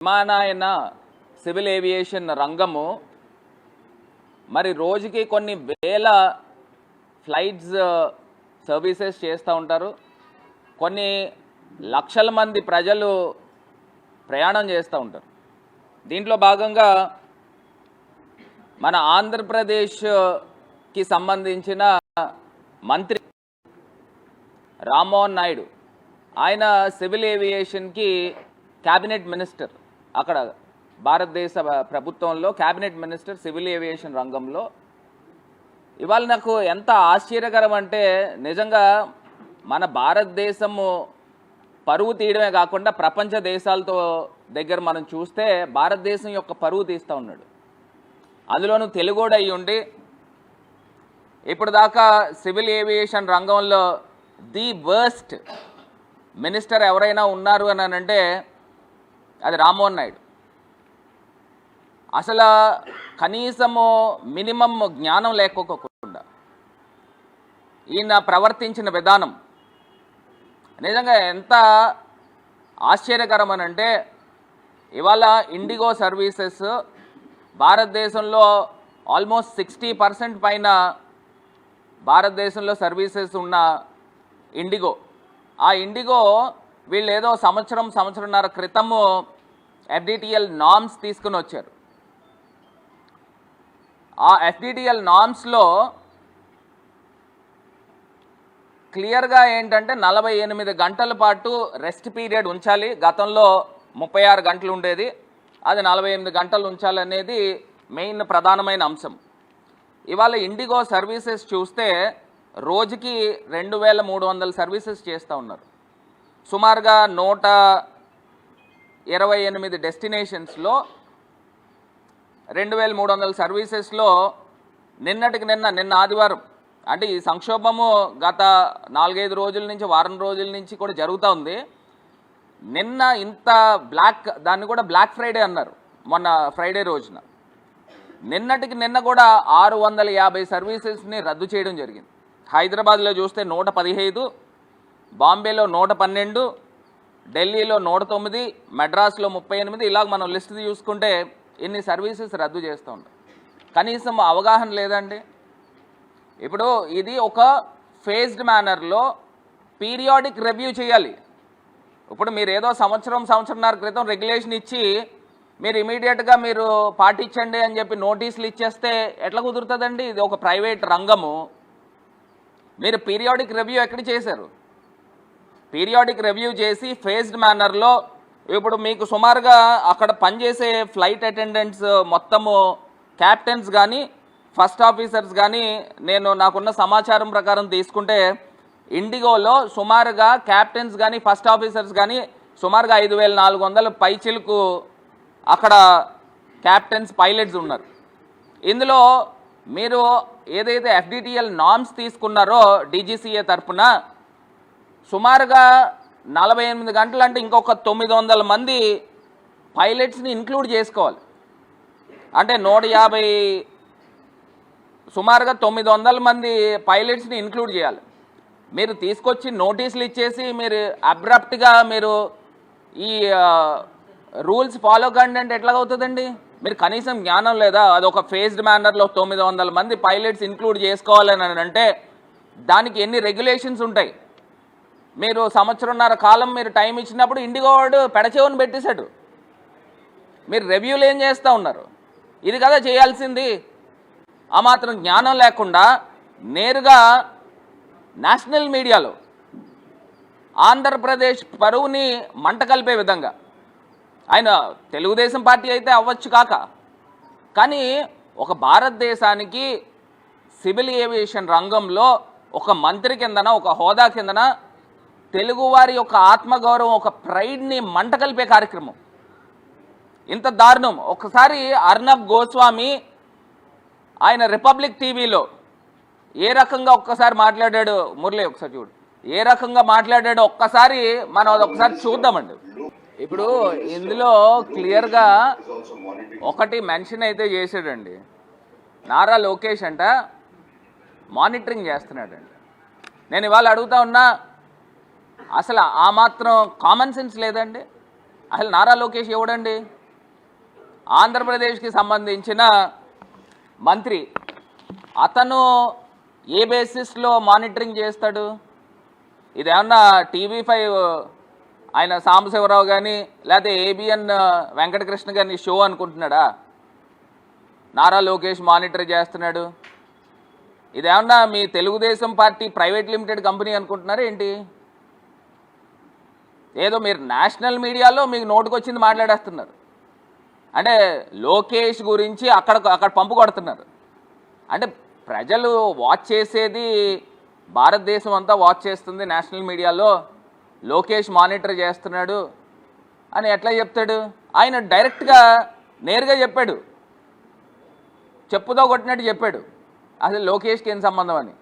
విమానయాన civil aviation రంగము మరి రోజుకి కొన్ని వేల ఫ్లైట్స్ సర్వీసెస్ చేస్తూ ఉంటారు. కొన్ని లక్షల మంది ప్రజలు ప్రయాణం చేస్తూ ఉంటారు. దీంట్లో భాగంగా మన ఆంధ్రప్రదేశ్కి సంబంధించిన మంత్రి రామ్మోహన్ నాయుడు, ఆయన సివిల్ ఏవియేషన్కి క్యాబినెట్ మినిస్టర్, అక్కడ భారతదేశ ప్రభుత్వంలో క్యాబినెట్ మినిస్టర్ సివిల్ ఏవియేషన్ రంగంలో. ఇవాళ నాకు ఎంత ఆశ్చర్యకరం అంటే, నిజంగా మన భారతదేశము పరువు తీయడమే కాకుండా ప్రపంచ దేశాలతో దగ్గర మనం చూస్తే భారతదేశం యొక్క పరువు తీస్తూ ఉన్నాడు. అందులోనూ తెలుగోడు అయి ఉండి ఇప్పుడు దాకా సివిల్ ఏవియేషన్ రంగంలో ది వర్స్ట్ మినిస్టర్ ఎవరైనా ఉన్నారు అని అంటే అది రామ్మోహన్ నాయుడు. అసలు కనీసము మినిమం జ్ఞానం లేకపోకుండా ఈయన ప్రవర్తించిన విధానం నిజంగా ఎంత ఆశ్చర్యకరం అని అంటే, ఇవాళ ఇండిగో సర్వీసెస్ భారతదేశంలో ఆల్మోస్ట్ 60% పైన భారతదేశంలో సర్వీసెస్ ఉన్న ఇండిగో, ఆ ఇండిగో వీళ్ళు ఏదో సంవత్సరంన్నర క్రితము FDTL నార్మ్స్ తీసుకుని వచ్చారు. ఆ FDTL నార్మ్స్లో క్లియర్గా ఏంటంటే 48 గంటల పాటు రెస్ట్ పీరియడ్ ఉంచాలి. గతంలో 36 గంటలు ఉండేది, అది 48 గంటలు ఉంచాలనేది మెయిన్ ప్రధానమైన అంశం. ఇవాళ ఇండిగో సర్వీసెస్ చూస్తే రోజుకి 2300 సర్వీసెస్ చేస్తూ ఉన్నారు. సుమారుగా 128 డెస్టినేషన్స్లో 2300 సర్వీసెస్లో నిన్న ఆదివారం, అంటే ఈ సంక్షోభము గత 4-5 రోజుల నుంచి, వారం రోజుల నుంచి కూడా జరుగుతూ ఉంది. నిన్న ఇంత దాన్ని కూడా బ్లాక్ ఫ్రైడే అన్నారు మొన్న ఫ్రైడే రోజున. నిన్న కూడా 650 సర్వీసెస్ని రద్దు చేయడం జరిగింది. హైదరాబాద్లో చూస్తే 115, బాంబేలో 112, ఢిల్లీలో 109, మెడ్రాస్లో 38, ఇలాగ మనం లిస్ట్ చూసుకుంటే ఇన్ని సర్వీసెస్ రద్దు చేస్తూ ఉంటాం. కనీసం అవగాహన లేదండి. ఇప్పుడు ఇది ఒక ఫేజ్డ్ మేనర్లో పీరియాడిక్ రివ్యూ చేయాలి. ఇప్పుడు మీరు ఏదో సంవత్సరంన్నర క్రితం రెగ్యులేషన్ ఇచ్చి మీరు ఇమీడియట్గా మీరు పాటించండి అని చెప్పి నోటీసులు ఇచ్చేస్తే ఎట్లా కుదురుతుందండి? ఇది ఒక ప్రైవేట్ రంగము. మీరు పీరియాడిక్ రివ్యూ ఎక్కడ చేశారు? పీరియాడిక్ రివ్యూ చేసి ఫేజ్డ్ మేనర్లో, ఇప్పుడు మీకు సుమారుగా అక్కడ పనిచేసే ఫ్లైట్ అటెండెంట్స్ మొత్తము క్యాప్టెన్స్ కానీ ఫస్ట్ ఆఫీసర్స్ కానీ, నాకున్న సమాచారం ప్రకారం తీసుకుంటే ఇండిగోలో సుమారుగా క్యాప్టెన్స్ కానీ ఫస్ట్ ఆఫీసర్స్ కానీ సుమారుగా 5400 పైచిలకు అక్కడ క్యాప్టెన్స్ పైలట్స్ ఉన్నారు. ఇందులో మీరు ఏదైతే FDTL నార్మ్స్ తీసుకున్నారో DGCA తరఫున సుమారుగా 48 గంటలు అంటే ఇంకొక 900 మంది పైలట్స్ని ఇంక్లూడ్ చేసుకోవాలి. అంటే 150, సుమారుగా 900 మంది పైలట్స్ని ఇంక్లూడ్ చేయాలి. మీరు తీసుకొచ్చి నోటీసులు ఇచ్చేసి మీరు అబ్రప్ట్గా మీరు ఈ రూల్స్ ఫాలో కండి అంటే ఎట్లాగవుతుందండి? మీరు కనీసం జ్ఞానం లేదా? అదొక ఫేజ్డ్ మేనర్లో 900 మంది పైలట్స్ ఇంక్లూడ్ చేసుకోవాలని అంటే దానికి ఎన్ని రెగ్యులేషన్స్ ఉంటాయి? మీరు సంవత్సరంన్నర కాలం మీరు టైం ఇచ్చినప్పుడు ఇండిగోవాడు పెడచెవుని పెట్టేశాడు. మీరు రివ్యూలు ఏం చేస్తూ ఉన్నారు? ఇది కదా చేయాల్సింది. ఆ మాత్రం జ్ఞానం లేకుండా నేరుగా నేషనల్ మీడియాలో ఆంధ్రప్రదేశ్ పరువుని మంట కలిపే విధంగా, ఆయన తెలుగుదేశం పార్టీ అయితే అవ్వచ్చు కాక, కానీ ఒక భారతదేశానికి సివిల్ ఏవియేషన్ రంగంలో ఒక మంత్రి కిందన, ఒక హోదా కిందన తెలుగువారి యొక్క ఆత్మగౌరవం, ఒక ప్రైడ్ని మంట కలిపే కార్యక్రమం ఇంత దారుణం. ఒకసారి అర్నబ్ గోస్వామి ఆయన రిపబ్లిక్ టీవీలో ఏ రకంగా ఒక్కసారి మాట్లాడాడు, మురళి ఒకసారి చూడు, ఏ రకంగా మాట్లాడాడో ఒక్కసారి మనం అదొకసారి చూద్దామండి. ఇప్పుడు ఇందులో క్లియర్గా ఒకటి మెన్షన్ అయితే చేశాడండి, నారా లోకేష్ అంట మానిటరింగ్ చేస్తున్నాడండి. నేను ఇవాళ అడుగుతా ఉన్నా, అసలు ఆ మాత్రం కామన్ సెన్స్ లేదండి? అసలు నారా లోకేష్ ఎవడండి? ఆంధ్రప్రదేశ్కి సంబంధించిన మంత్రి. అతను ఏ బేసిస్లో మానిటరింగ్ చేస్తాడు? ఇదేమన్నా TV5 ఆయన సాంబశివరావు కానీ లేకపోతే ABN వెంకటకృష్ణ గారిని షో అనుకుంటున్నాడా? నారా లోకేష్ మానిటర్ చేస్తున్నాడు. ఇదేమన్నా మీ Telugu Desam party private limited company అనుకుంటున్నారా ఏంటి? ఏదో మీరు నేషనల్ మీడియాలో మీకు నోటుకొచ్చింది మాట్లాడేస్తున్నారు. అంటే లోకేష్ గురించి అక్కడ పంపు కొడుతున్నారు. అంటే ప్రజలు వాచ్ చేసేది, భారతదేశం అంతా వాచ్ చేస్తుంది నేషనల్ మీడియాలో. లోకేష్ మానిటర్ చేస్తున్నాడు అని ఎట్లా చెప్తాడు? ఆయన డైరెక్ట్గా నేరుగా చెప్పాడు, చెప్పుతో కొట్టినట్టు చెప్పాడు అసలు లోకేష్కి ఏం సంబంధం అని.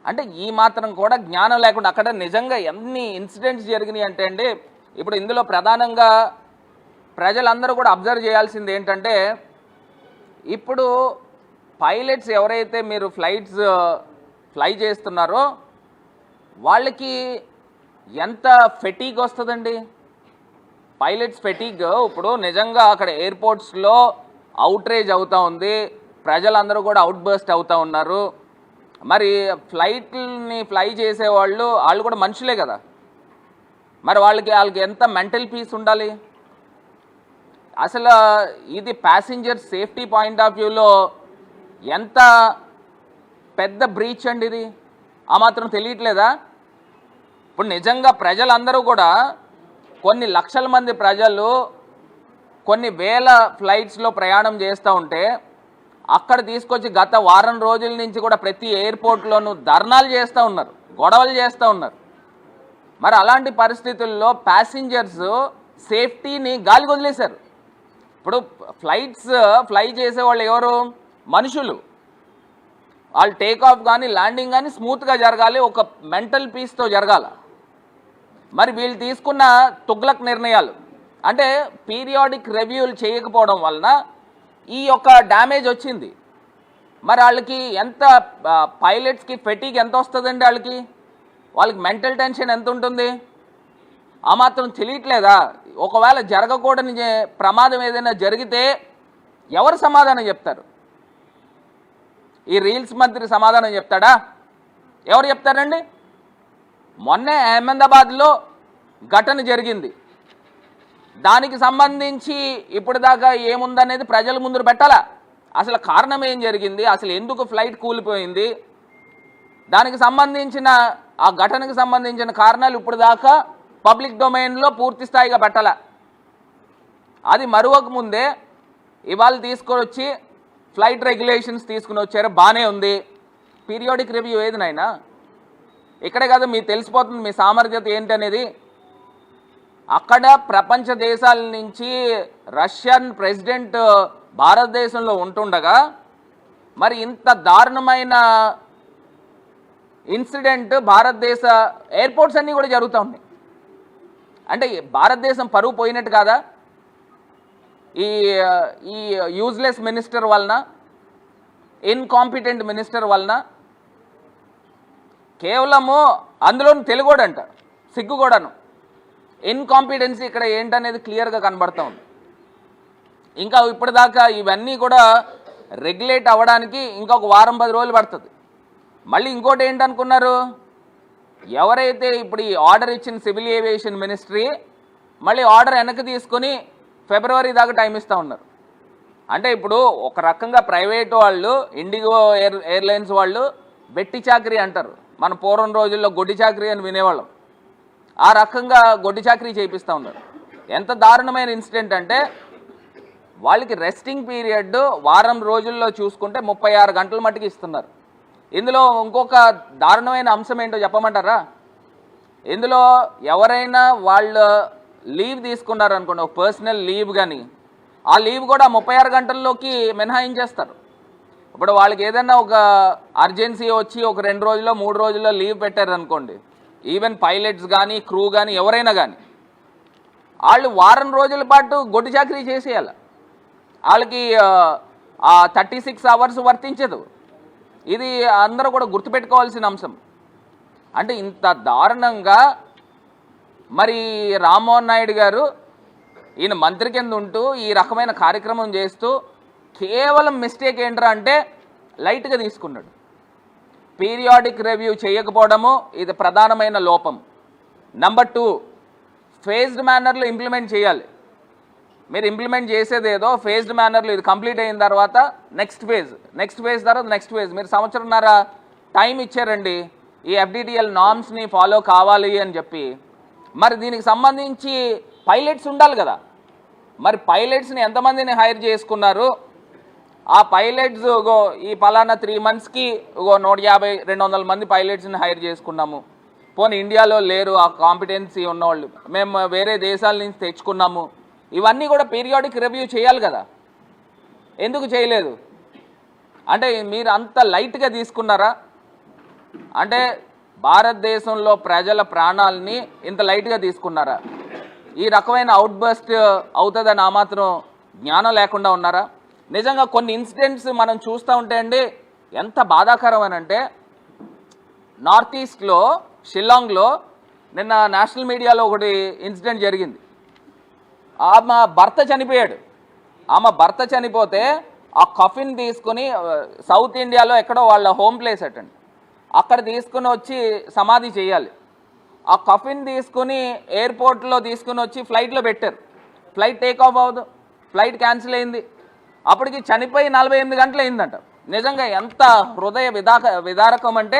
అంటే ఈ మాత్రం కూడా జ్ఞానం లేకుండా అక్కడ నిజంగా ఎన్ని ఇన్సిడెంట్స్ జరిగినాయి అంటే అండి, ఇప్పుడు ఇందులో ప్రధానంగా ప్రజలందరూ కూడా అబ్జర్వ్ చేయాల్సింది ఏంటంటే, ఇప్పుడు పైలట్స్ ఎవరైతే మీరు ఫ్లై చేస్తున్నారో వాళ్ళకి ఎంత ఫెటీగ్ వస్తుందండి? పైలట్స్ ఫెటీగ్ ఇప్పుడు నిజంగా అక్కడ ఎయిర్పోర్ట్స్లో అవుట్రేజ్ అవుతూ ఉంది, ప్రజలందరూ కూడా అవుట్ బర్స్ట్ అవుతూ ఉన్నారు. మరి ఫ్లైట్ని ఫ్లై చేసేవాళ్ళు కూడా మనుషులే కదా, మరి వాళ్ళకి ఎంత మెంటల్ పీస్ ఉండాలి? అసలు ఇది ప్యాసింజర్ సేఫ్టీ పాయింట్ ఆఫ్ వ్యూలో ఎంత పెద్ద బ్రీచ్ అండి ఇది. ఆ మాత్రం తెలియట్లేదా? ఇప్పుడు నిజంగా ప్రజలందరూ కూడా కొన్ని లక్షల మంది ప్రజలు కొన్ని వేల ఫ్లైట్స్లో ప్రయాణం చేస్తూ ఉంటే అక్కడ తీసుకొచ్చి గత వారం రోజుల నుంచి కూడా ప్రతి ఎయిర్పోర్ట్లోనూ ధర్నాలు చేస్తూ ఉన్నారు, గొడవలు చేస్తూ ఉన్నారు. మరి అలాంటి పరిస్థితుల్లో ప్యాసింజర్స్ సేఫ్టీని గాలికి వదిలేశారు. ఇప్పుడు ఫ్లై చేసేవాళ్ళు ఎవరు? మనుషులు. వాళ్ళు టేకాఫ్ కానీ ల్యాండింగ్ కానీ స్మూత్గా జరగాలి, ఒక మెంటల్ పీస్తో జరగాల. మరి వీళ్ళు తీసుకున్న తుగ్లక్ నిర్ణయాలు అంటే పీరియాడిక్ రివ్యూలు చేయకపోవడం వలన ఈ యొక్క డ్యామేజ్ వచ్చింది. మరి వాళ్ళకి ఎంత, పైలట్స్కి ఫెటీగ్ ఎంత వస్తుందండి? వాళ్ళకి మెంటల్ టెన్షన్ ఎంత ఉంటుంది? ఆ మాత్రం తెలియట్లేదా? ఒకవేళ జరగకూడని ప్రమాదం ఏదైనా జరిగితే ఎవరు సమాధానం చెప్తారు? ఈ రీల్స్ మంత్రి సమాధానం చెప్తాడా? ఎవరు చెప్తారండి? మొన్నే అహ్మదాబాద్లో ఘటన జరిగింది, దానికి సంబంధించి ఇప్పుడు దాకా ఏముందనేది ప్రజల ముందు పెట్టాలా? అసలు కారణం ఏం జరిగింది, అసలు ఎందుకు ఫ్లైట్ కూలిపోయింది, దానికి సంబంధించిన ఆ ఘటనకు సంబంధించిన కారణాలు ఇప్పుడు దాకా పబ్లిక్ డొమైన్లో పూర్తి స్థాయిగా పెట్టాల. అది మరొక ముందే ఇవాళ తీసుకొని వచ్చి ఫ్లైట్ రెగ్యులేషన్స్ తీసుకుని వచ్చారు, బాగానే ఉంది. పీరియాడిక్ రివ్యూ ఏది నాయనా? ఇక్కడే కదా మీకు తెలిసిపోతుంది మీ సామర్థ్యత ఏంటనేది. అక్కడ ప్రపంచ దేశాల నుంచి రష్యన్ ప్రెసిడెంట్ భారతదేశంలో ఉంటుండగా మరి ఇంత దారుణమైన ఇన్సిడెంట్ భారతదేశ ఎయిర్పోర్ట్స్ అన్నీ కూడా జరుగుతూ ఉన్నాయి. అంటే భారతదేశం పరువు పోయినట్టు కాదా? ఈ యూజ్లెస్ మినిస్టర్ వలన, ఇన్కాంపిటెంట్ మినిస్టర్ వలన. కేవలము అందులో తెలుగోడంట, సిగ్గు కూడాను. ఇన్కాంపిటెన్సీ ఇక్కడ ఏంటనేది క్లియర్గా కనబడతా ఉంది. ఇంకా ఇప్పటిదాకా ఇవన్నీ కూడా రెగ్యులేట్ అవ్వడానికి ఇంకొక వారం 10 రోజులు పడుతుంది. మళ్ళీ ఇంకోటి ఏంటనుకున్నారు, ఎవరైతే ఇప్పుడు ఈ ఆర్డర్ ఇచ్చిన సివిల్ ఏవియేషన్ మినిస్ట్రీ మళ్ళీ ఆర్డర్ వెనక్కి తీసుకొని ఫిబ్రవరి దాకా టైం ఇస్తూ ఉన్నారు. అంటే ఇప్పుడు ఒక రకంగా ప్రైవేట్ వాళ్ళు, ఇండిగో ఎయిర్లైన్స్ వాళ్ళు బెట్టి చాకరీ అంటారు. మన పూర్వం రోజుల్లో గొడ్డి చాకరీ అని వినేవాళ్ళం. ఆ రకంగా గొడ్డి చాకరీ చేయిస్తూ ఉన్నారు. ఎంత దారుణమైన ఇన్సిడెంట్ అంటే వాళ్ళకి రెస్టింగ్ పీరియడ్ వారం రోజుల్లో చూసుకుంటే 36 గంటల మట్టుకు ఇస్తున్నారు. ఇందులో ఇంకొక దారుణమైన అంశం ఏంటో చెప్పమంటారా? ఇందులో ఎవరైనా వాళ్ళు లీవ్ తీసుకున్నారనుకోండి, ఒక పర్సనల్ లీవ్ కానీ, ఆ లీవ్ కూడా 36 గంటల్లోకి మినహాయించేస్తారు. ఇప్పుడు వాళ్ళకి ఏదైనా ఒక అర్జెన్సీ వచ్చి ఒక 2 రోజుల్లో 3 రోజుల్లో లీవ్ పెట్టారనుకోండి, ఈవెన్ పైలట్స్ కానీ క్రూ కానీ ఎవరైనా కానీ వాళ్ళు వారం రోజుల పాటు గొడ్డు చాకరీ చేసేయాలి. వాళ్ళకి ఆ 36 అవర్స్ వర్తించదు. ఇది అందరూ కూడా గుర్తుపెట్టుకోవాల్సిన అంశం. అంటే ఇంత దారుణంగా మరి రామ్మోహన్ నాయుడు గారు ఈయన మంత్రి కింద ఉంటూ ఈ రకమైన కార్యక్రమం చేస్తూ కేవలం మిస్టేక్ ఏంట్రా అంటే లైట్గా తీసుకున్నాడు. పీరియాడిక్ రివ్యూ చేయకపోవడము ఇది ప్రధానమైన లోపం. నెంబర్ 2, ఫేజ్డ్ మేనర్లో ఇంప్లిమెంట్ చేయాలి. మీరు ఇంప్లిమెంట్ చేసేదేదో ఫేజ్డ్ మేనర్లో ఇది కంప్లీట్ అయిన తర్వాత నెక్స్ట్ ఫేజ్ తర్వాత నెక్స్ట్ ఫేజ్. మీరు సంవత్సరంన్నర టైం ఇచ్చారండి ఈ ఎఫ్డిటిఎల్ నార్మ్స్ని ఫాలో కావాలి అని చెప్పి. మరి దీనికి సంబంధించి పైలట్స్ ఉండాలి కదా. మరి పైలట్స్ని ఎంతమందిని హైర్ చేసుకున్నారు? ఆ పైలట్స్ ఈ పలానా 3 monthsకి 150-200 మంది పైలట్స్ని హైర్ చేసుకున్నాము. పోనీ ఇండియాలో లేరు ఆ కాంపిటెన్సీ ఉన్నవాళ్ళు, మేము వేరే దేశాల నుంచి తెచ్చుకున్నాము. ఇవన్నీ కూడా పీరియాడిక్ రివ్యూ చేయాలి కదా, ఎందుకు చేయలేదు? అంటే మీరు అంత లైట్గా తీసుకున్నారా? అంటే భారతదేశంలో ప్రజల ప్రాణాలని ఇంత లైట్గా తీసుకున్నారా? ఈ రకమైన అవుట్బర్స్ట్ అవుతుందని ఆ మాత్రం జ్ఞానం లేకుండా ఉన్నారా? నిజంగా కొన్ని ఇన్సిడెంట్స్ మనం చూస్తూ ఉంటే అండి ఎంత బాధాకరం అని అంటే, నార్త్ ఈస్ట్లో షిల్లాంగ్లో నిన్న నేషనల్ మీడియాలో ఒకటి ఇన్సిడెంట్ జరిగింది. ఆమె భర్త చనిపోయాడు. ఆమె భర్త చనిపోతే ఆ కఫిన్ తీసుకుని సౌత్ ఇండియాలో ఎక్కడో వాళ్ళ హోమ్ ప్లేస్ అటండి, అక్కడ తీసుకుని వచ్చి సమాధి చేయాలి. ఆ కఫిన్ తీసుకుని ఎయిర్పోర్ట్లో తీసుకుని వచ్చి ఫ్లైట్లో పెట్టారు. ఫ్లైట్ టేక్ ఆఫ్ అవ్వదు, ఫ్లైట్ క్యాన్సిల్ అయింది. అప్పటికి చనిపోయి 48 గంటలు అయిందంట. నిజంగా ఎంత హృదయ విదారకం అంటే